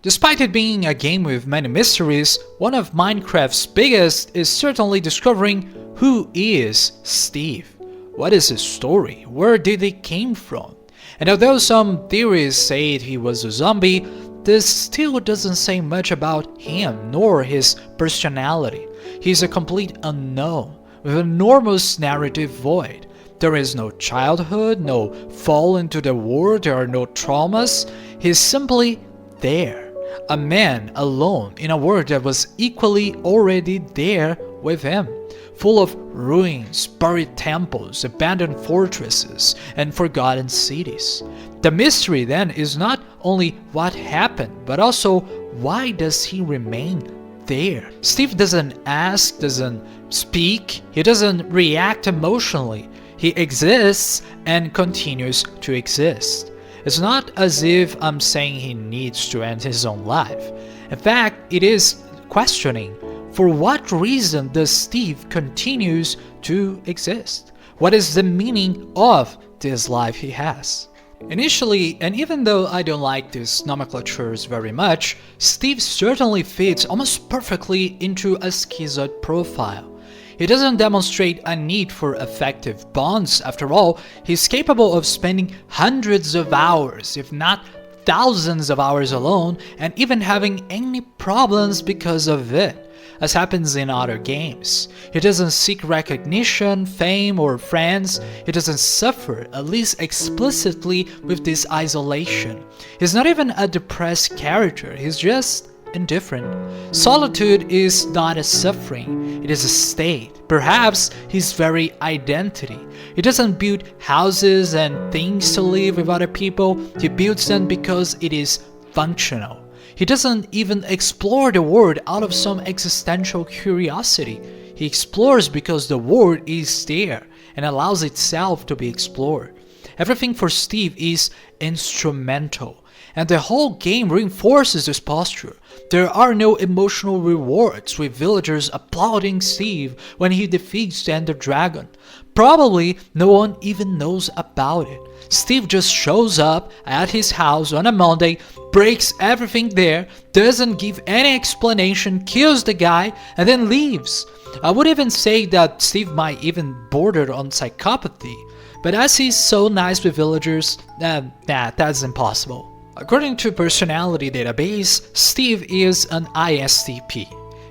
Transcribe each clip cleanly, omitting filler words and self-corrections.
Despite it being a game with many mysteries, one of Minecraft's biggest is certainly discovering who is Steve. What is his story? Where did he came from? And although some theories say he was a zombie, this still doesn't say much about him nor his personality. He's a complete unknown, with an enormous narrative void. There is no childhood, no fall into the world, there are no traumas. He's simply there. A man alone in a world that was equally already there with him, full of ruins, buried temples, abandoned fortresses, and forgotten cities. The mystery then is not only what happened, but also why does he remain there? Steve doesn't ask, doesn't speak, he doesn't react emotionally. He exists and continues to exist. It's not as if I'm saying he needs to end his own life. In fact, it is questioning, for what reason does Steve continues to exist? What is the meaning of this life he has? Initially, and even though I don't like these nomenclatures very much, Steve certainly fits almost perfectly into a schizoid profile. He doesn't demonstrate a need for effective bonds. After all, he's capable of spending hundreds of hours, if not thousands of hours alone, and even having any problems because of it, as happens in other games. He doesn't seek recognition, fame, or friends. He doesn't suffer, at least explicitly, with this isolation. He's not even a depressed character, he's just indifferent. Solitude is not a suffering, it is a state, perhaps his very identity. He doesn't build houses and things to live with other people, he builds them because it is functional. He doesn't even explore the world out of some existential curiosity. He explores because the world is there and allows itself to be explored. Everything for Steve is instrumental, and the whole game reinforces this posture. There are no emotional rewards, with villagers applauding Steve when he defeats the Ender Dragon. Probably no one even knows about it. Steve just shows up at his house on a Monday, breaks everything there, doesn't give any explanation, kills the guy, and then leaves. I would even say that Steve might even border on psychopathy, but as he's so nice with villagers, that's impossible. According to Personality Database, Steve is an ISTP,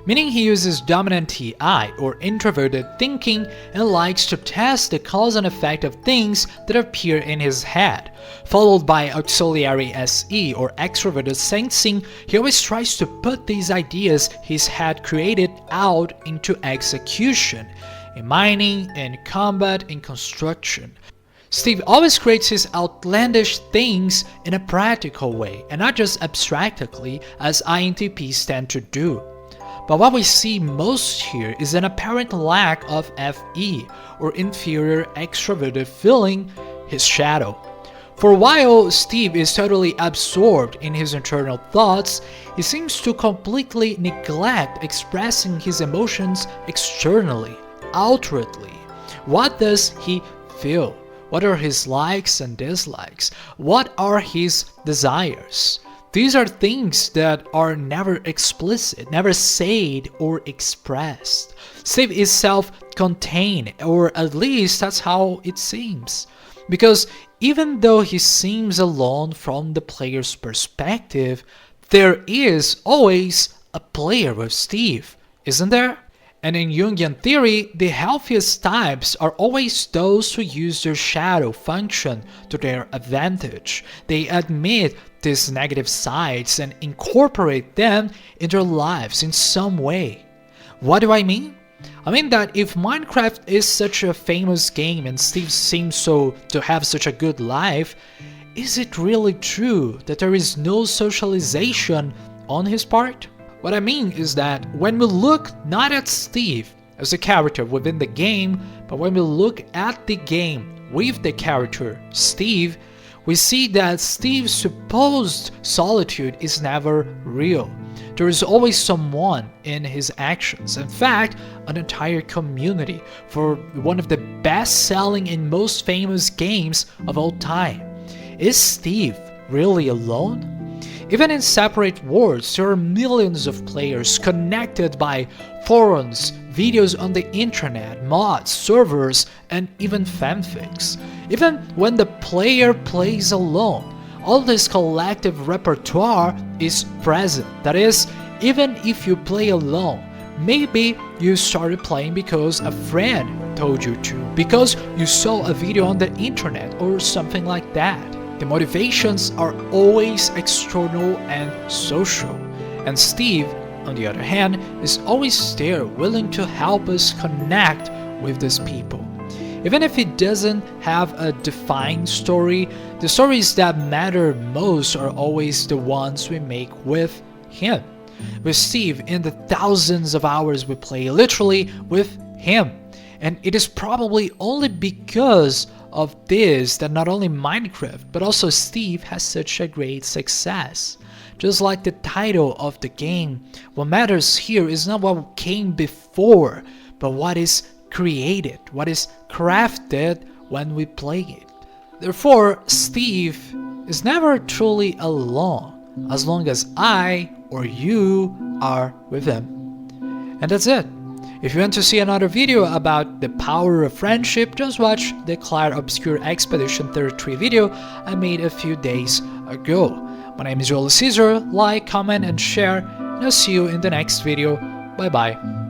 meaning he uses dominant TI or introverted thinking and likes to test the cause and effect of things that appear in his head. Followed by auxiliary SE or extroverted sensing, he always tries to put these ideas his head created out into execution, in mining, in combat, in construction. Steve always creates his outlandish things in a practical way, and not just abstractly as INTPs tend to do. But what we see most here is an apparent lack of FE, or inferior extroverted feeling, his shadow. For while Steve is totally absorbed in his internal thoughts, he seems to completely neglect expressing his emotions externally, outwardly. What does he feel? What are his likes and dislikes? What are his desires? These are things that are never explicit, never said or expressed. Steve is self-contained, or at least that's how it seems. Because even though he seems alone from the player's perspective, there is always a player with Steve, isn't there? And in Jungian theory, the healthiest types are always those who use their shadow function to their advantage. They admit these negative sides and incorporate them in their lives in some way. What do I mean? I mean that if Minecraft is such a famous game and Steve seems to have such a good life, is it really true that there is no socialization on his part? What I mean is that when we look not at Steve as a character within the game, but when we look at the game with the character Steve, we see that Steve's supposed solitude is never real. There is always someone in his actions. In fact, an entire community for one of the best-selling and most famous games of all time. Is Steve really alone? Even in separate worlds, there are millions of players connected by forums, videos on the internet, mods, servers, and even fanfics. Even when the player plays alone, all this collective repertoire is present. That is, even if you play alone, maybe you started playing because a friend told you to, because you saw a video on the internet or something like that. The motivations are always external and social. And Steve, on the other hand, is always there willing to help us connect with these people. Even if he doesn't have a defined story, the stories that matter most are always the ones we make with him. With Steve, in the thousands of hours we play, literally with him. And it is probably only because of this that not only Minecraft, but also Steve has such a great success. Just like the title of the game, what matters here is not what came before, but what is created, what is crafted when we play it. Therefore, Steve is never truly alone, as long as I or you are with him. And that's it. If you want to see another video about the power of friendship, just watch the Cloud Obscure Expedition 33 video I made a few days ago. My name is Joel Caesar. Like, comment, and share, and I'll see you in the next video. Bye bye.